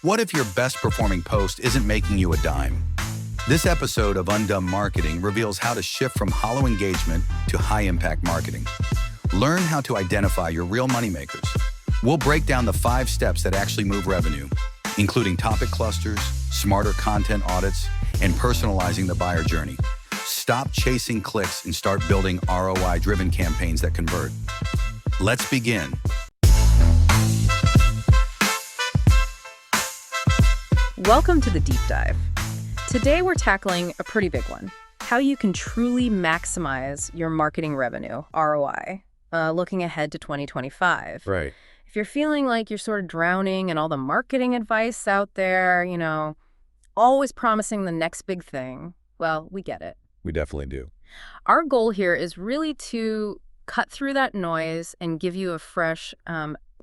What if your best performing post isn't making you a dime? This episode of Undumb Marketing reveals how to shift from hollow engagement to high-impact marketing. Learn how to identify your real moneymakers. We'll break down the 5 steps that actually move revenue, including topic clusters, smarter content audits, and personalizing the buyer journey. Stop chasing clicks and start building ROI-driven campaigns that convert. Let's begin. Welcome to the Deep Dive. Today we're tackling a pretty big one, how you can truly maximize your marketing revenue, ROI, looking ahead to 2025. Right. If you're feeling like you're sort of drowning in all the marketing advice out there, always promising the next big thing, well, we get it. We definitely do. Our goal here is really to cut through that noise and give you a fresh,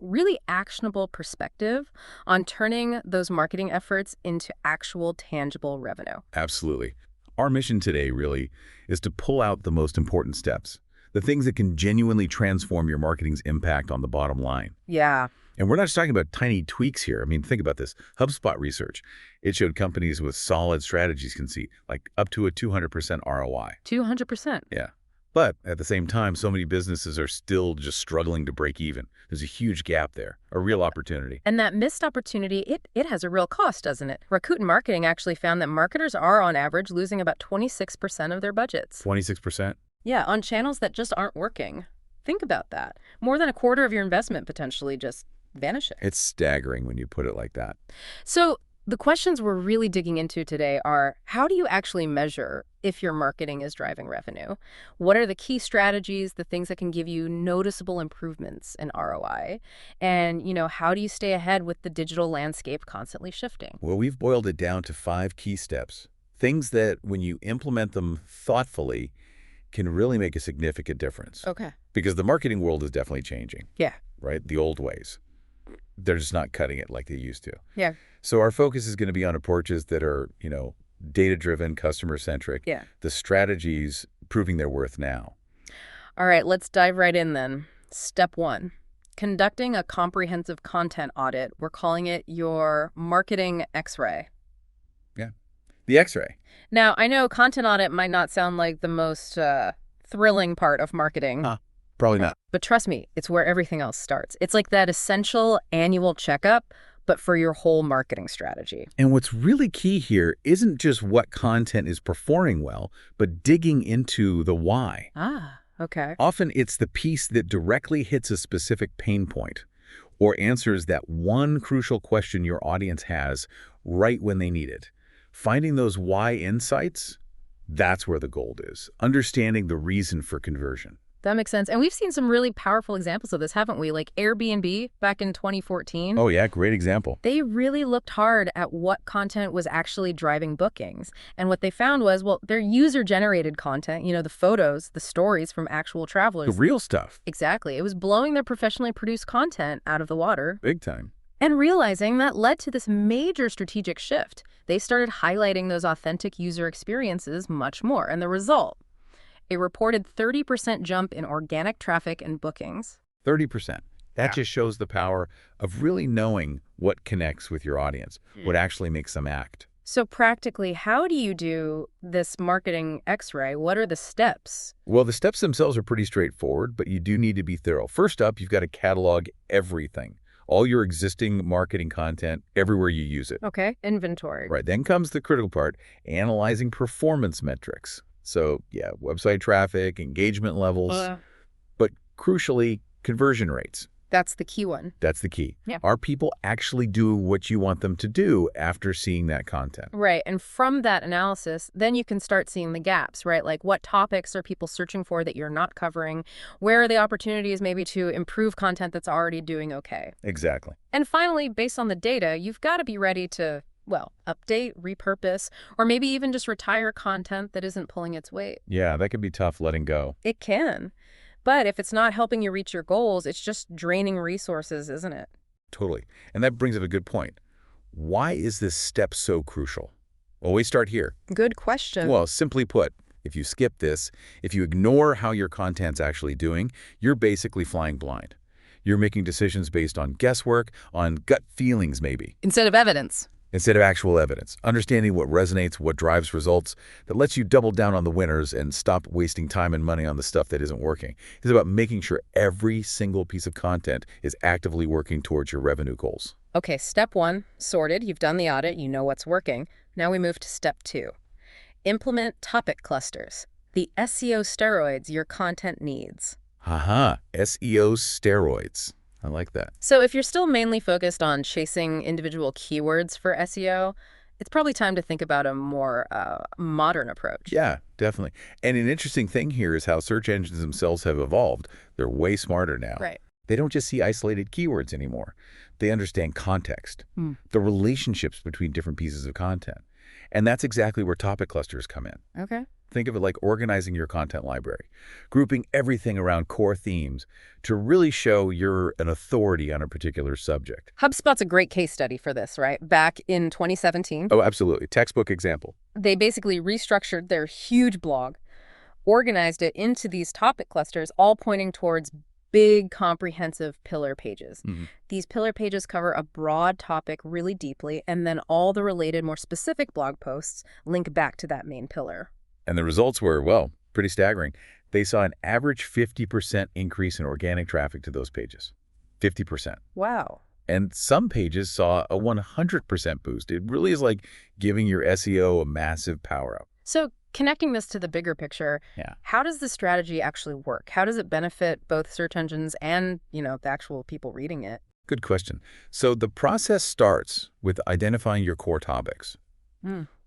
really actionable perspective on turning those marketing efforts into actual tangible revenue. Absolutely. Our mission today really is to pull out the most important steps, the things that can genuinely transform your marketing's impact on the bottom line. Yeah. And we're not just talking about tiny tweaks here. I mean, think about this. HubSpot research, it showed companies with solid strategies can see like up to a 200% ROI. 200%. Yeah. But at the same time, so many businesses are still just struggling to break even. There's a huge gap there, a real opportunity. And that missed opportunity, it has a real cost, doesn't it? Rakuten Marketing actually found that marketers are, on average, losing about 26% of their budgets. 26%? Yeah, on channels that just aren't working. Think about that. More than a quarter of your investment potentially just vanishing. It's staggering when you put it like that. So the questions we're really digging into today are, how do you actually measure if your marketing is driving revenue? What are the key strategies, the things that can give you noticeable improvements in ROI? And, how do you stay ahead with the digital landscape constantly shifting? Well, we've boiled it down to 5 key steps, things that when you implement them thoughtfully can really make a significant difference. Okay. Because the marketing world is definitely changing. Yeah. Right? The old ways. They're just not cutting it like they used to. Yeah. So our focus is going to be on approaches that are, data-driven, customer-centric. Yeah. The strategies proving their worth now. All right, let's dive right in then. Step 1, conducting a comprehensive content audit. We're calling it your marketing X-ray. Yeah. The X-ray. Now, I know content audit might not sound like the most thrilling part of marketing. Probably not. But trust me, it's where everything else starts. It's like that essential annual checkup, but for your whole marketing strategy. And what's really key here isn't just what content is performing well, but digging into the why. Okay. Often it's the piece that directly hits a specific pain point or answers that one crucial question your audience has right when they need it. Finding those why insights, that's where the gold is. Understanding the reason for conversion. That makes sense. And we've seen some really powerful examples of this, haven't we? Like Airbnb back in 2014. Oh, yeah. Great example. They really looked hard at what content was actually driving bookings. And what they found was, their user-generated content, the photos, the stories from actual travelers. The real stuff. Exactly. It was blowing their professionally produced content out of the water. Big time. And realizing that led to this major strategic shift. They started highlighting those authentic user experiences much more. And the result? A reported 30% jump in organic traffic and bookings. 30%. That just shows the power of really knowing what connects with your audience, what actually makes them act. So practically, how do you do this marketing X-ray? What are the steps? Well, the steps themselves are pretty straightforward, but you do need to be thorough. First up, you've got to catalog everything. All your existing marketing content, everywhere you use it. Okay, inventory. Right. Then comes the critical part, analyzing performance metrics. So, yeah, website traffic, engagement levels, but crucially, conversion rates. That's the key one. That's the key. Yeah. Are people actually do what you want them to do after seeing that content? Right. And from that analysis, then you can start seeing the gaps, right? Like what topics are people searching for that you're not covering? Where are the opportunities maybe to improve content that's already doing okay? Exactly. And finally, based on the data, you've got to be ready to update, repurpose, or maybe even just retire content that isn't pulling its weight. Yeah, that can be tough letting go. It can. But if it's not helping you reach your goals, it's just draining resources, isn't it? Totally. And that brings up a good point. Why is this step so crucial? Well, we start here. Good question. Well, simply put, if you skip this, if you ignore how your content's actually doing, you're basically flying blind. You're making decisions based on guesswork, on gut feelings maybe, Instead of evidence. instead of actual evidence. Understanding what resonates, what drives results, that lets you double down on the winners and stop wasting time and money on the stuff that isn't working. It's about making sure every single piece of content is actively working towards your revenue goals. Okay, step 1, sorted. You've done the audit. You know what's working. Now we move to step 2. Implement topic clusters. The SEO steroids your content needs. Haha, SEO steroids. I like that. So if you're still mainly focused on chasing individual keywords for SEO, it's probably time to think about a more modern approach. Yeah, definitely. And an interesting thing here is how search engines themselves have evolved. They're way smarter now. Right. They don't just see isolated keywords anymore. They understand context, the relationships between different pieces of content. And that's exactly where topic clusters come in. Okay. Think of it like organizing your content library, grouping everything around core themes to really show you're an authority on a particular subject. HubSpot's a great case study for this, right? Back in 2017, Oh, absolutely. Textbook example. they basically restructured their huge blog, organized it into these topic clusters, all pointing towards big, comprehensive pillar pages. These pillar pages cover a broad topic really deeply, and then all the related, more specific blog posts link back to that main pillar. And the results were, well, pretty staggering. They saw an average 50% increase in organic traffic to those pages. 50%. Wow. And some pages saw a 100% boost. It really is like giving your SEO a massive power up. So connecting this to the bigger picture, Yeah. how does the strategy actually work? How does it benefit both search engines and, the actual people reading it? Good question. So the process starts with identifying your core topics.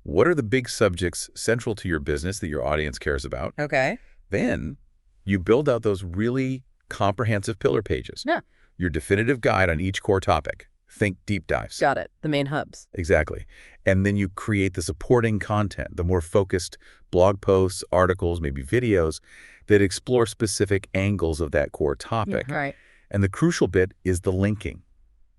What are the big subjects central to your business that your audience cares about? Okay. Then you build out those really comprehensive pillar pages. Yeah. Your definitive guide on each core topic. Think deep dives. Got it. The main hubs. Exactly. And then you create the supporting content, the more focused blog posts, articles, maybe videos that explore specific angles of that core topic. Yeah, right. And the crucial bit is the linking.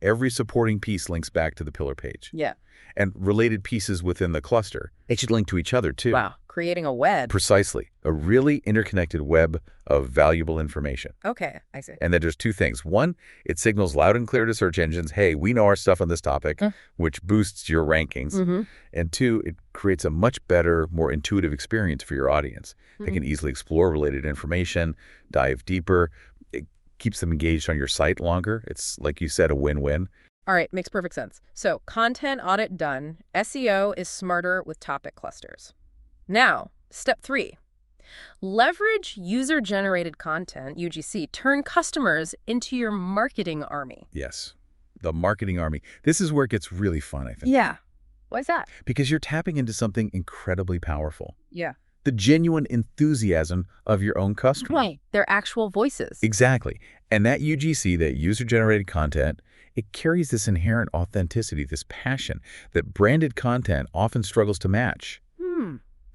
Every supporting piece links back to the pillar page. Yeah. And related pieces within the cluster, they should link to each other too. Wow. Creating a web. Precisely. A really interconnected web of valuable information. Okay, I see. And then there's two things. One, it signals loud and clear to search engines, hey, we know our stuff on this topic, which boosts your rankings. And two, it creates a much better, more intuitive experience for your audience. They can easily explore related information, dive deeper. It keeps them engaged on your site longer. It's, like you said, a win-win. All right, makes perfect sense. So content audit done. SEO is smarter with topic clusters. Now, step 3. Leverage user-generated content, UGC. Turn customers into your marketing army. Yes, the marketing army. This is where it gets really fun, I think. Yeah. Why is that? Because you're tapping into something incredibly powerful. Yeah. The genuine enthusiasm of your own customer. Right. Their actual voices. Exactly. And that UGC, that user-generated content, it carries this inherent authenticity, this passion that branded content often struggles to match.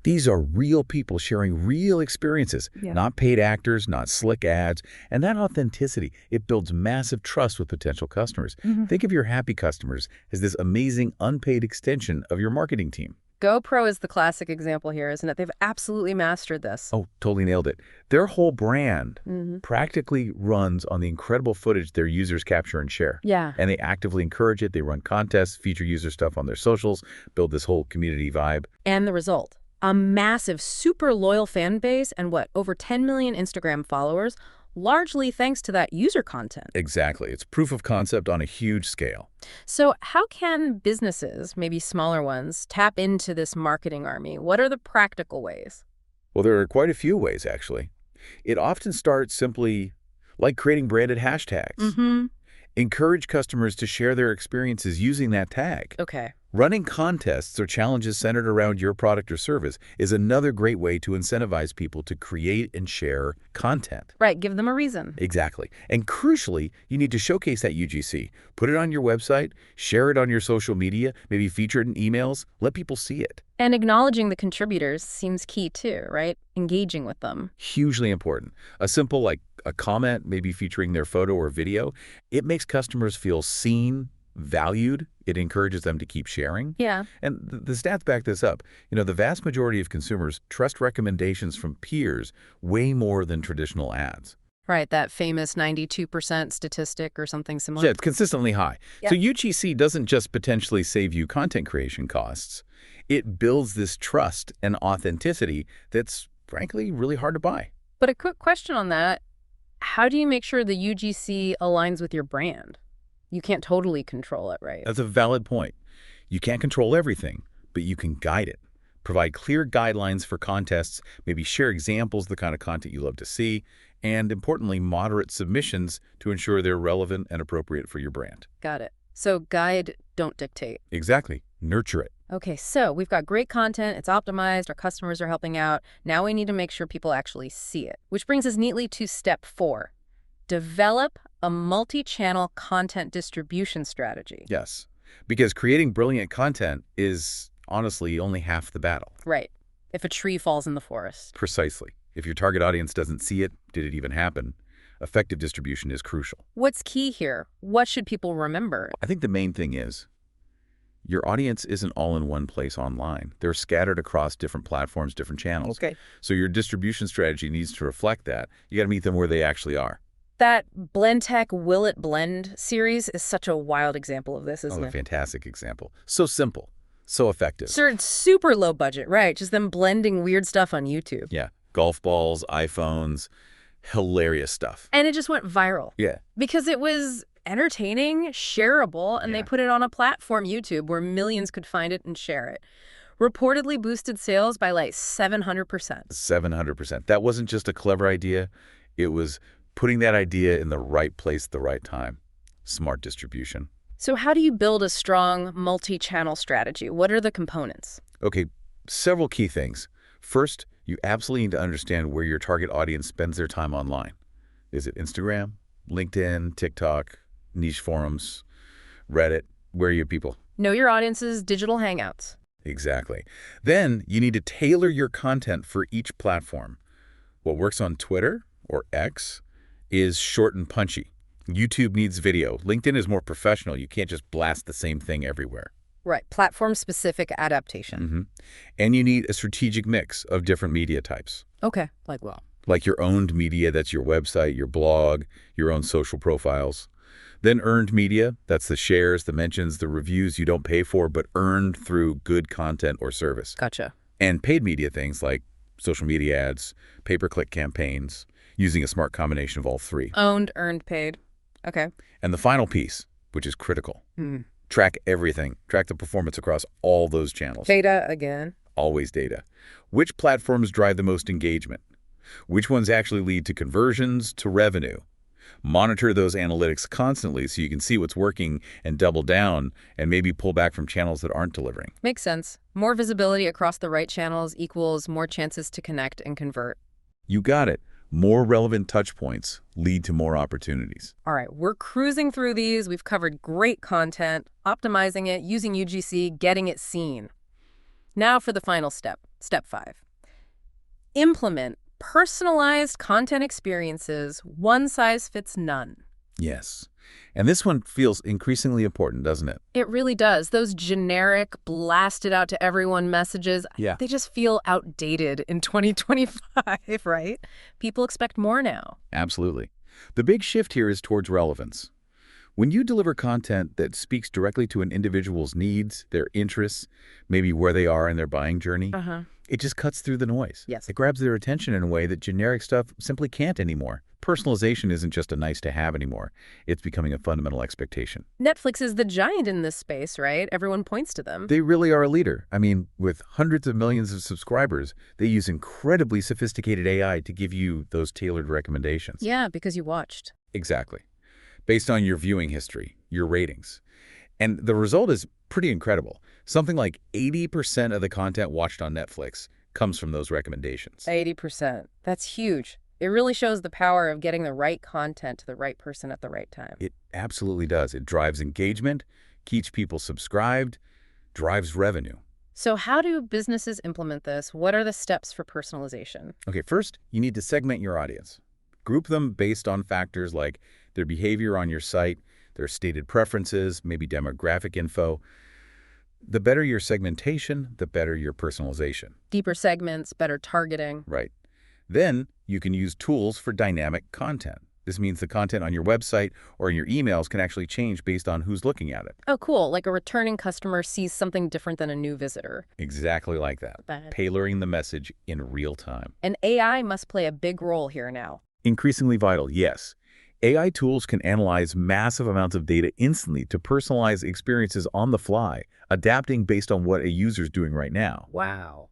These are real people sharing real experiences, not paid actors, not slick ads. And that authenticity, it builds massive trust with potential customers. Think of your happy customers as this amazing unpaid extension of your marketing team. GoPro is the classic example here, isn't it? They've absolutely mastered this. Oh, totally nailed it. Their whole brand practically runs on the incredible footage their users capture and share. Yeah. And they actively encourage it. They run contests, feature user stuff on their socials, build this whole community vibe. And the result? A massive, super loyal fan base and over 10 million Instagram followers, largely thanks to that user content. Exactly. It's proof of concept on a huge scale. So how can businesses, maybe smaller ones, tap into this marketing army? What are the practical ways? Well, there are quite a few ways, actually. It often starts simply like creating branded hashtags. Encourage customers to share their experiences using that tag. Okay. Running contests or challenges centered around your product or service is another great way to incentivize people to create and share content. Right, give them a reason. Exactly. And crucially, you need to showcase that UGC. Put it on your website, share it on your social media, maybe feature it in emails, let people see it. And acknowledging the contributors seems key too, right? Engaging with them. Hugely important. A simple, like a comment, maybe featuring their photo or video, it makes customers feel seen, valued. It encourages them to keep sharing. Yeah. And the stats back this up. The vast majority of consumers trust recommendations from peers way more than traditional ads. Right, that famous 92% statistic or something similar. Yeah, it's consistently high. Yep. So UGC doesn't just potentially save you content creation costs. It builds this trust and authenticity that's, frankly, really hard to buy. But a quick question on that. How do you make sure the UGC aligns with your brand? You can't totally control it, right? That's a valid point. You can't control everything, but you can guide it. Provide clear guidelines for contests, maybe share examples of the kind of content you love to see, and importantly, moderate submissions to ensure they're relevant and appropriate for your brand. Got it. So guide, don't dictate. Exactly. Nurture it. Okay, so we've got great content, it's optimized, our customers are helping out. Now we need to make sure people actually see it. Which brings us neatly to step 4. Develop a multi-channel content distribution strategy. Yes, because creating brilliant content is honestly only half the battle. Right. If a tree falls in the forest. Precisely. If your target audience doesn't see it, did it even happen? Effective distribution is crucial. What's key here? What should people remember? I think the main thing is your audience isn't all in one place online. They're scattered across different platforms, different channels. Okay. So your distribution strategy needs to reflect that. You got to meet them where they actually are. That Blend Tech Will It Blend series is such a wild example of this, isn't A it? fantastic example. So simple, so effective. Sir, it's super low budget, right? Just them blending weird stuff on YouTube. Yeah, golf balls, iPhones, hilarious stuff. And it just went viral. Yeah. Because it was entertaining, shareable, and they put it on a platform, YouTube, where millions could find it and share it. Reportedly boosted sales by like 700%. 700%. That wasn't just a clever idea. It was putting that idea in the right place at the right time. Smart distribution. So how do you build a strong multi-channel strategy? What are the components? Okay, several key things. First, you absolutely need to understand where your target audience spends their time online. Is it Instagram, LinkedIn, TikTok, niche forums, Reddit? Where are your people? Know your audience's digital hangouts. Exactly. Then you need to tailor your content for each platform. What works on Twitter or X is short and punchy. YouTube needs video. LinkedIn is more professional. You can't just blast the same thing everywhere. Right, platform-specific adaptation. And you need a strategic mix of different media types. Okay, like what? Like your owned media, that's your website, your blog, your own social profiles. Then earned media, that's the shares, the mentions, the reviews you don't pay for, but earned through good content or service. Gotcha. And paid media things like social media ads, pay-per-click campaigns, using a smart combination of all three. Owned, earned, paid. Okay. And the final piece, which is critical, track everything. Track the performance across all those channels. Data again. Always data. Which platforms drive the most engagement? Which ones actually lead to conversions, to revenue? Monitor those analytics constantly so you can see what's working and double down and maybe pull back from channels that aren't delivering. Makes sense. More visibility across the right channels equals more chances to connect and convert. You got it. More relevant touch points lead to more opportunities. All right, we're cruising through these. We've covered great content, optimizing it, using UGC, getting it seen. Now for the final step, step 5. Implement personalized content experiences. One size fits none. Yes. And this one feels increasingly important, doesn't it? It really does. Those generic, blasted out to everyone messages, they just feel outdated in 2025, right? People expect more now. Absolutely. The big shift here is towards relevance. When you deliver content that speaks directly to an individual's needs, their interests, maybe where they are in their buying journey, it just cuts through the noise. Yes. It grabs their attention in a way that generic stuff simply can't anymore. Personalization isn't just a nice-to-have anymore. It's becoming a fundamental expectation. Netflix is the giant in this space, right? Everyone points to them. They really are a leader. I mean, with hundreds of millions of subscribers, they use incredibly sophisticated AI to give you those tailored recommendations. Yeah, because you watched. Exactly. Based on your viewing history, your ratings. And the result is pretty incredible. Something like 80% of the content watched on Netflix comes from those recommendations. 80%. That's huge. It really shows the power of getting the right content to the right person at the right time. It absolutely does. It drives engagement, keeps people subscribed, drives revenue. So how do businesses implement this? What are the steps for personalization? Okay, first, you need to segment your audience. Group them based on factors like their behavior on your site, their stated preferences, maybe demographic info. The better your segmentation, the better your personalization. Deeper segments, better targeting. Right. Then you can use tools for dynamic content. This means the content on your website or in your emails can actually change based on who's looking at it. Oh, cool. Like a returning customer sees something different than a new visitor. Exactly like that. Tailoring the message in real time. And AI must play a big role here now. Increasingly vital, yes. AI tools can analyze massive amounts of data instantly to personalize experiences on the fly, adapting based on what a user's doing right now. Wow.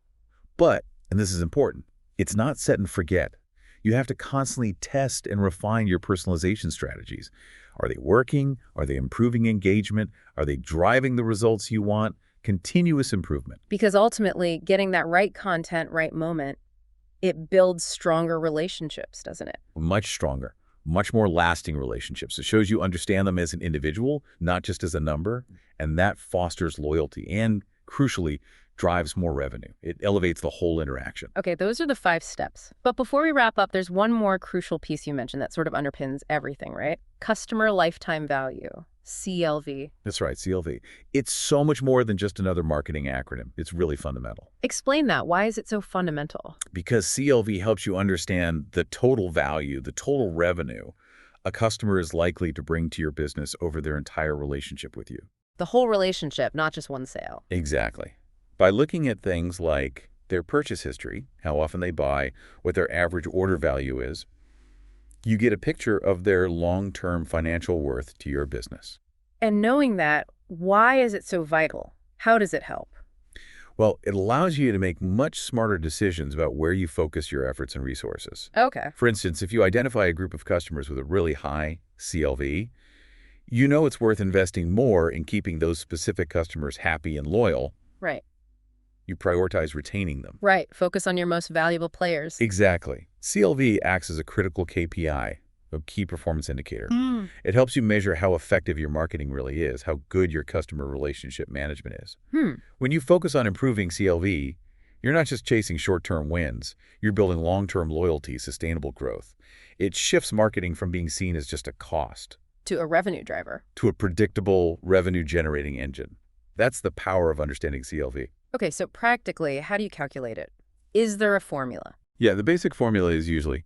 But, and this is important, it's not set and forget. You have to constantly test and refine your personalization strategies. Are they working? Are they improving engagement? Are they driving the results you want? Continuous improvement. Because ultimately, getting that right content, right moment, it builds stronger relationships, doesn't it? Much stronger, much more lasting relationships. It shows you understand them as an individual, not just as a number, and that fosters loyalty and, crucially, drives more revenue. It elevates the whole interaction. Okay, those are the 5 steps. But before we wrap up, there's one more crucial piece you mentioned that sort of underpins everything, right? Customer lifetime value, CLV. That's right, CLV. It's so much more than just another marketing acronym. It's really fundamental. Explain that. Why is it so fundamental? Because CLV helps you understand the total value, the total revenue a customer is likely to bring to your business over their entire relationship with you. The whole relationship, not just one sale. Exactly. By looking at things like their purchase history, how often they buy, what their average order value is, you get a picture of their long-term financial worth to your business. And knowing that, why is it so vital? How does it help? Well, it allows you to make much smarter decisions about where you focus your efforts and resources. Okay. For instance, if you identify a group of customers with a really high CLV, you know it's worth investing more in keeping those specific customers happy and loyal. Right. You prioritize retaining them. Right. Focus on your most valuable players. Exactly. CLV acts as a critical KPI, a key performance indicator. It helps you measure how effective your marketing really is, how good your customer relationship management is. When you focus on improving CLV, you're not just chasing short-term wins. You're building long-term loyalty, sustainable growth. It shifts marketing from being seen as just a cost To a revenue driver. to a predictable revenue-generating engine. That's the power of understanding CLV. Okay, so practically, how do you calculate it? Is there a formula? Yeah, the basic formula is usually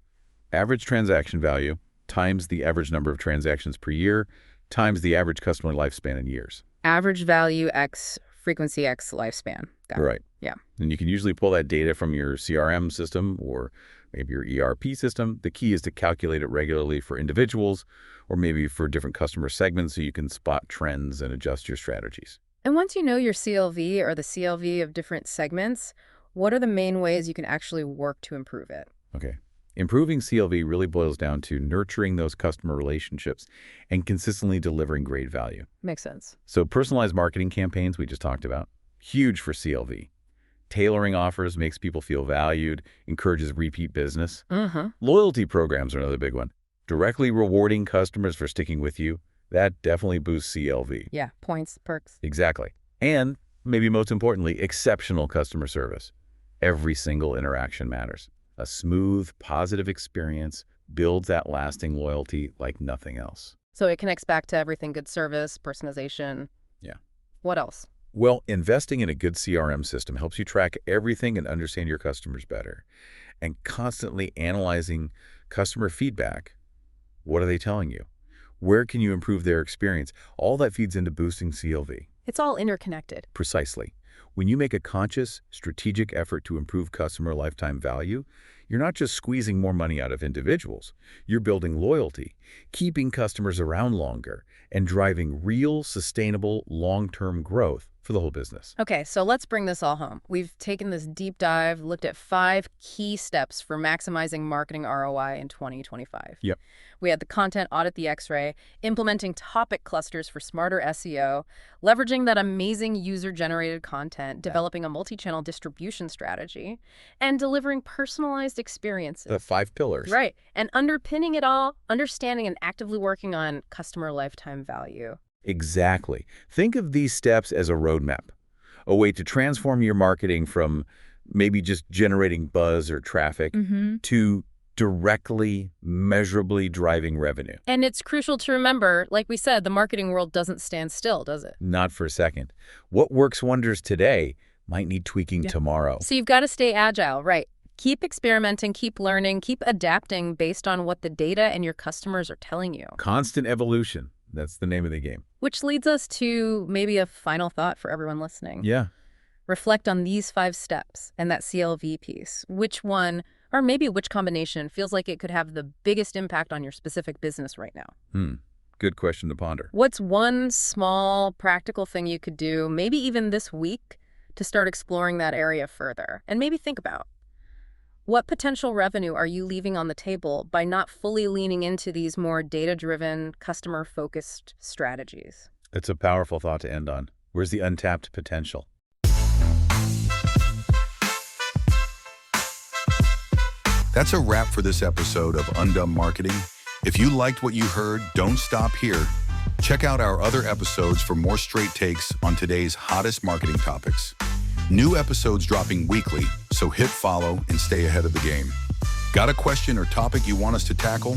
average transaction value times the average number of transactions per year times the average customer lifespan in years. Average value x frequency x lifespan. Got it. Right. Yeah. And you can usually pull that data from your CRM system or maybe your ERP system. The key is to calculate it regularly for individuals or maybe for different customer segments so you can spot trends and adjust your strategies. And once you know your CLV or the CLV of different segments, what are the main ways you can actually work to improve it? Okay. Improving CLV really boils down to nurturing those customer relationships and consistently delivering great value. Makes sense. So personalized marketing campaigns we just talked about, huge for CLV. Tailoring offers makes people feel valued, encourages repeat business. Loyalty programs are another big one. Directly rewarding customers for sticking with you, that definitely boosts CLV. Yeah, points, perks. Exactly. And maybe most importantly, exceptional customer service. Every single interaction matters. A smooth, positive experience builds that lasting loyalty like nothing else. So it connects back to everything: good service, personalization. Yeah. What else? Well, investing in a good CRM system helps you track everything and understand your customers better. And constantly analyzing customer feedback. What are they telling you? Where can you improve their experience? All that feeds into boosting CLV. It's all interconnected. Precisely. When you make a conscious, strategic effort to improve customer lifetime value, you're not just squeezing more money out of individuals. You're building loyalty, keeping customers around longer, and driving real, sustainable, long-term growth for the whole business. Okay, so let's bring this all home. We've taken this deep dive, looked at 5 key steps for maximizing marketing ROI in 2025. Yep. We had the content audit the X-ray, implementing topic clusters for smarter SEO, leveraging that amazing user-generated content, developing a multi-channel distribution strategy, and delivering personalized experiences. The 5 pillars. Right. And underpinning it all, understanding and actively working on customer lifetime value. Exactly. Think of these steps as a roadmap, a way to transform your marketing from maybe just generating buzz or traffic to directly, measurably driving revenue. And it's crucial to remember, like we said, the marketing world doesn't stand still, does it? Not for a second. What works wonders today might need tweaking tomorrow. So you've got to stay agile, right? Keep experimenting, keep learning, keep adapting based on what the data and your customers are telling you. Constant evolution. That's the name of the game. Which leads us to maybe a final thought for everyone listening. Yeah. Reflect on these 5 steps and that CLV piece. Which one, or maybe which combination, feels like it could have the biggest impact on your specific business right now? Good question to ponder. What's one small, practical thing you could do, maybe even this week, to start exploring that area further? And maybe think about, what potential revenue are you leaving on the table by not fully leaning into these more data-driven, customer-focused strategies? It's a powerful thought to end on. Where's the untapped potential? That's a wrap for this episode of Undumb Marketing. If you liked what you heard, don't stop here. Check out our other episodes for more straight takes on today's hottest marketing topics. New episodes dropping weekly, so hit follow and stay ahead of the game. Got a question or topic you want us to tackle?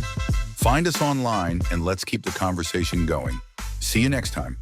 Find us online and let's keep the conversation going. See you next time.